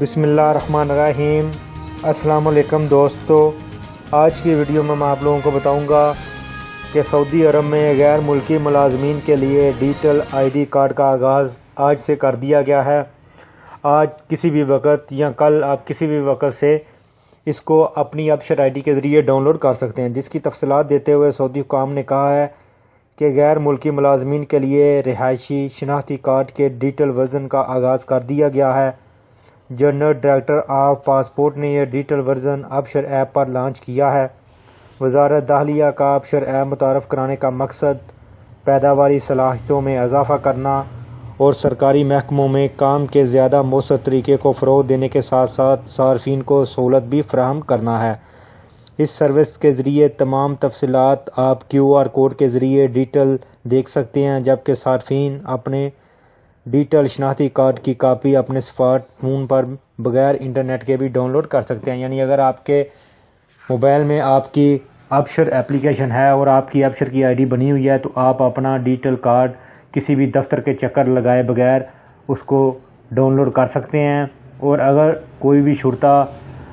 بسم اللہ الرحمن الرحیم۔ السلام علیکم دوستو، آج کی ویڈیو میں آپ لوگوں کو بتاؤں گا کہ سعودی عرب میں غیر ملکی ملازمین کے لیے ڈیجیٹل آئی ڈی کارڈ کا آغاز آج سے کر دیا گیا ہے۔ آج کسی بھی وقت یا کل آپ کسی بھی وقت سے اس کو اپنی ابشر آئی ڈی کے ذریعے ڈاؤن لوڈ کر سکتے ہیں، جس کی تفصیلات دیتے ہوئے سعودی حکام نے کہا ہے کہ غیر ملکی ملازمین کے لیے رہائشی شناختی کارڈ کے ڈیجیٹل ورژن کا آغاز کر دیا گیا ہے۔ جنرل ڈائریکٹر آف پاسپورٹ نے یہ ڈیجیٹل ورژن ابشر ایپ پر لانچ کیا ہے۔ وزارت داخلہ کا ابشر ایپ متعارف کرانے کا مقصد پیداواری صلاحیتوں میں اضافہ کرنا اور سرکاری محکموں میں کام کے زیادہ مؤثر طریقے کو فروغ دینے کے ساتھ ساتھ صارفین کو سہولت بھی فراہم کرنا ہے۔ اس سروس کے ذریعے تمام تفصیلات آپ کیو آر کوڈ کے ذریعے ڈیجیٹل دیکھ سکتے ہیں، جبکہ صارفین اپنے ڈیجیٹل شناختی کارڈ کی کاپی اپنے اسمارٹ فون پر بغیر انٹرنیٹ کے بھی ڈاؤن لوڈ کر سکتے ہیں۔ یعنی اگر آپ کے موبائل میں آپ کی ابشر اپلیکیشن ہے اور آپ کی ابشر کی آئی ڈی بنی ہوئی ہے، تو آپ اپنا ڈیجیٹل کارڈ کسی بھی دفتر کے چکر لگائے بغیر اس کو ڈاؤن لوڈ کر سکتے ہیں، اور اگر کوئی بھی شرطا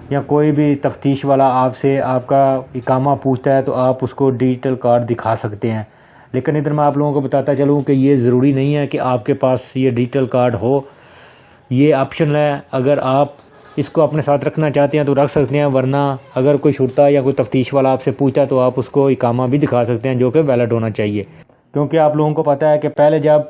یا کوئی بھی تفتیش والا آپ سے آپ کا اقامہ پوچھتا ہے تو آپ اس کو ڈیجیٹل کارڈ دکھا سکتے ہیں۔ لیکن ادھر میں آپ لوگوں کو بتاتا چلوں کہ یہ ضروری نہیں ہے کہ آپ کے پاس یہ ڈیجیٹل کارڈ ہو، یہ آپشن ہے۔ اگر آپ اس کو اپنے ساتھ رکھنا چاہتے ہیں تو رکھ سکتے ہیں، ورنہ اگر کوئی شرطا یا کوئی تفتیش والا آپ سے پوچھتا ہے تو آپ اس کو اقامہ بھی دکھا سکتے ہیں، جو کہ ویلڈ ہونا چاہیے۔ کیونکہ آپ لوگوں کو پتہ ہے کہ پہلے جب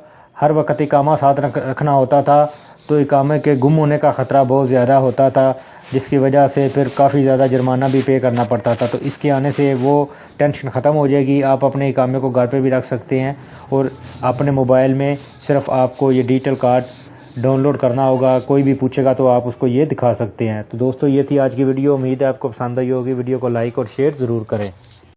ہر وقت اقامہ ساتھ رکھنا ہوتا تھا تو اقامے کے گم ہونے کا خطرہ بہت زیادہ ہوتا تھا، جس کی وجہ سے پھر کافی زیادہ جرمانہ بھی پے کرنا پڑتا تھا۔ تو اس کے آنے سے وہ ٹینشن ختم ہو جائے گی۔ آپ اپنے اقامے کو گھر پہ بھی رکھ سکتے ہیں، اور اپنے موبائل میں صرف آپ کو یہ ڈیجیٹل کارڈ ڈاؤن لوڈ کرنا ہوگا۔ کوئی بھی پوچھے گا تو آپ اس کو یہ دکھا سکتے ہیں۔ تو دوستو، یہ تھی آج کی ویڈیو۔ امید ہے آپ کو پسند آئی ہوگی۔ ویڈیو کو لائک اور شیئر ضرور کریں۔